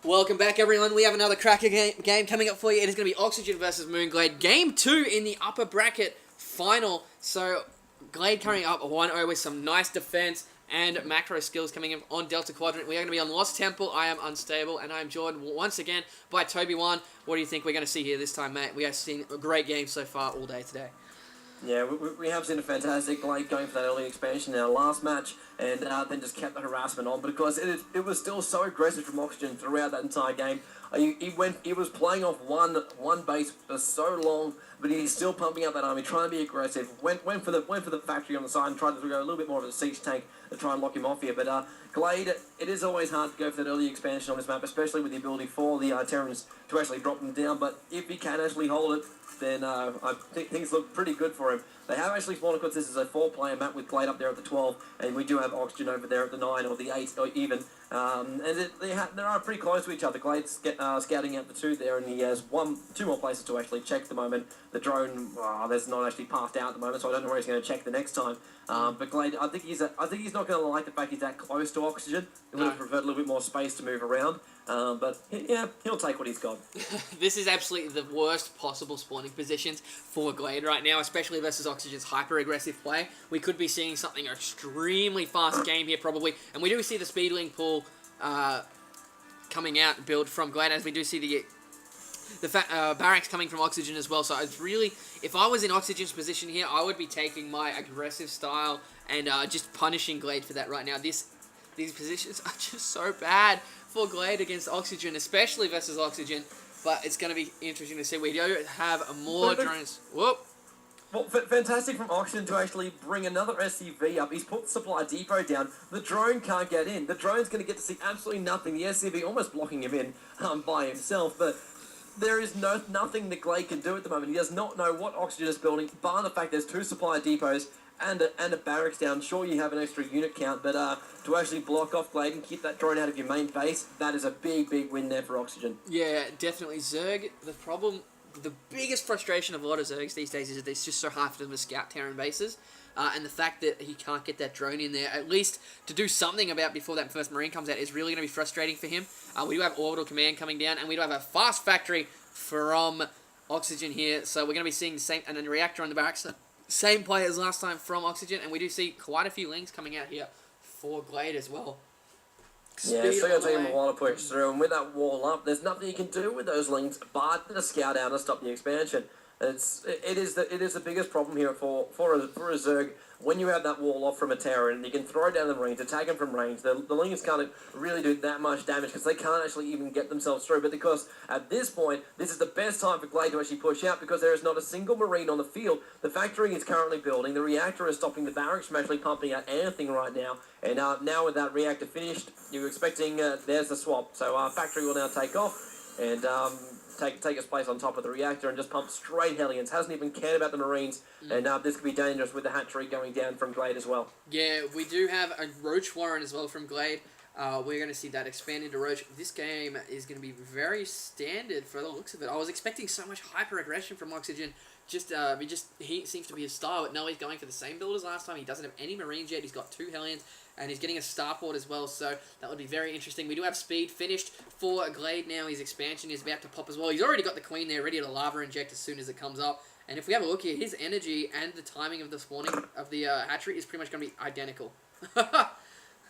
Welcome back, everyone. We have another cracker game coming up for you. It is going to be Oxygen versus Moonglade. Game 2 in the upper bracket final. So, Glade coming up 1-0 with some nice defense and macro skills coming in on Delta Quadrant. We are going to be on Lost Temple. I am Unstable, and I am joined once again by Toby1. What do you think we're going to see here this time, mate? We have seen a great game so far all day today. Yeah, we have seen a fantastic Glade going for that early expansion in our last match, and then just kept the harassment on. But of course, it was still so aggressive from Oxygen throughout that entire game. He was playing off one base for so long, but he's still pumping out that army, trying to be aggressive. Went for the factory on the side and tried to go a little bit more of a siege tank to try and lock him off here. But Glade, it is always hard to go for that early expansion on this map, especially with the ability for the Terrans to actually drop them down. But if he can actually hold it, then I think things look pretty good for him. They have actually spawned, of course, this is a 4-player map with Glade up there at the 12, and we do have Oxygen over there at the 9 or the 8 or even. And they are pretty close to each other. Glade's scouting out the 2 there, and he has 2 more places to actually check at the moment. The drone, there's not actually passed out at the moment, so I don't know where he's going to check the next time. But Glade, I think he's not going to like the fact he's that close to Oxygen. He would have preferred a little bit more space to move around. But yeah, he'll take what he's got. This is absolutely the worst possible spawning positions for Glade right now, especially versus Oxygen's hyper-aggressive play. We could be seeing something extremely fast game here probably, and we do see the Speedling pool coming out build from Glade, as we do see the barracks coming from Oxygen as well. So it's really, if I was in Oxygen's position here, I would be taking my aggressive style and just punishing Glade for that right now. These positions are just so bad for Glade against Oxygen, especially versus Oxygen. But it's going to be interesting to see. We do have more drones. Whoop. Well, fantastic from Oxygen to actually bring another SCV up. He's put the supply depot down. The drone can't get in. The drone's going to get to see absolutely nothing. The SCV almost blocking him in by himself. But there is nothing that Glade can do at the moment. He does not know what Oxygen is building, bar the fact there's 2 supply depots and a barracks down. Sure, you have an extra unit count, but to actually block off Glade and keep that drone out of your main base, that is a big win there for Oxygen. Yeah, definitely. Zerg, the biggest frustration of a lot of Zergs these days is that it's just so hard for them to scout Terran bases. And the fact that he can't get that drone in there, at least to do something about before that first Marine comes out, is really going to be frustrating for him. We do have Orbital Command coming down, and we do have a fast factory from Oxygen here. So we're going to be seeing the same, and then Reactor on the barracks. Same play as last time from Oxygen, and we do see quite a few links coming out here for Glade as well. Yeah, it's still going to take him a while to push through, and with that wall up, there's nothing you can do with those links but to scout out and stop the expansion. It is the biggest problem here for a Zerg. When you have that wall off from a Terran, you can throw down the Marines, attack them from range. The Lingers can't really do that much damage because they can't actually even get themselves through. But because at this point, this is the best time for Glade to actually push out because there is not a single Marine on the field. The factory is currently building. The reactor is stopping the barracks from actually pumping out anything right now. And now with that reactor finished, you're expecting there's the swap. So factory will now take off and take its place on top of the reactor and just pump straight Hellions. Hasn't even cared about the Marines, and this could be dangerous with the hatchery going down from Glade as well. Yeah, we do have a Roach Warren as well from Glade. We're going to see that expand into Roach. This game is going to be very standard for the looks of it. I was expecting so much hyper-aggression from Oxygen. He seems to be his style, but no, he's going for the same build as last time. He doesn't have any Marines yet. He's got 2 Hellions, and he's getting a starport as well, so that would be very interesting. We do have speed finished for Glade now. His expansion is about to pop as well. He's already got the Queen there ready to lava inject as soon as it comes up. And if we have a look here, his energy and the timing of the spawning of the hatchery is pretty much going to be identical.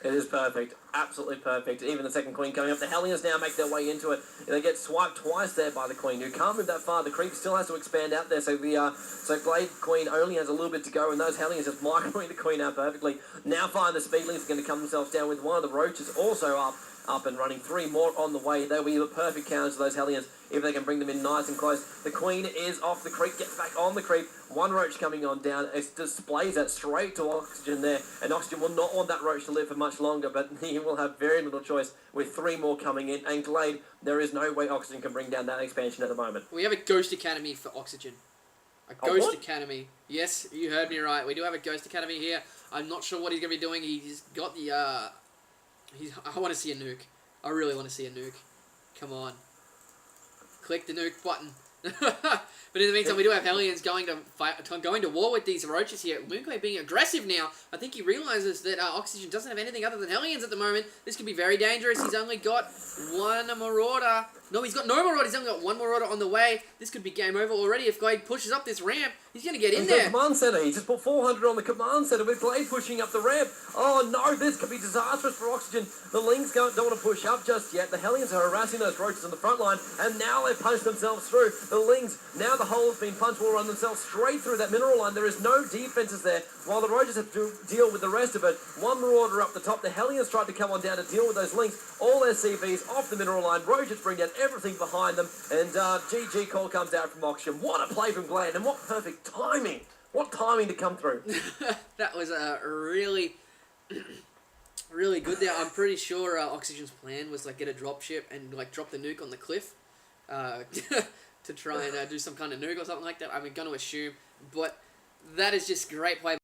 It is perfect. Absolutely perfect. Even the second Queen coming up. The Hellions now make their way into it. They get swiped twice there by the Queen, who can't move that far. The creep still has to expand out there, so Glade Queen only has a little bit to go, and those Hellions just microwing the Queen out perfectly. Now find the Speedlings are going to come themselves down with one of the Roaches also up and running. 3 more on the way. They'll be the perfect counters to those Hellions if they can bring them in nice and close. The Queen is off the creep, gets back on the creep. 1 Roach coming on down. It displays that straight to Oxygen there, and Oxygen will not want that Roach to live for much longer, but he will have very little choice with 3 more coming in. And Glade, there is no way Oxygen can bring down that expansion at the moment. We have a Ghost Academy for Oxygen. A Ghost Academy. Yes, you heard me right. We do have a Ghost Academy here. I'm not sure what he's going to be doing. He's got the... I want to see a nuke. I really want to see a nuke. Come on. Click the nuke button. But in the meantime, we do have Hellions going to war with these Roaches here. Moonglade being aggressive now. I think he realizes that Oxygen doesn't have anything other than Hellions at the moment. This could be very dangerous. He's only got one Marauder. No, he's got no Marauder. He's only got one Marauder on the way. This could be game over already. If Glade pushes up this ramp, he's going to get in there. Command center. He just put 400 on the command center with Glade pushing up the ramp. Oh no, this could be disastrous for Oxygen. The Lings don't want to push up just yet. The Hellions are harassing those Roaches on the front line, and now they've punched themselves through. The Lings, now the hole has been punched, will run themselves straight through that mineral line. There is no defenses there, while the Roaches have to deal with the rest of it. One Marauder up the top. The Hellions tried to come on down to deal with those Lings. All their CVs off the mineral line. Roaches bring down everything behind them, and GG call comes out from Oxygen. What a play from Glade, and what perfect timing. What timing to come through. That was really, really good there. I'm pretty sure Oxygen's plan was like get a drop ship and like drop the nuke on the cliff to try and do some kind of nuke or something like that. I'm going to assume, but that is just great play.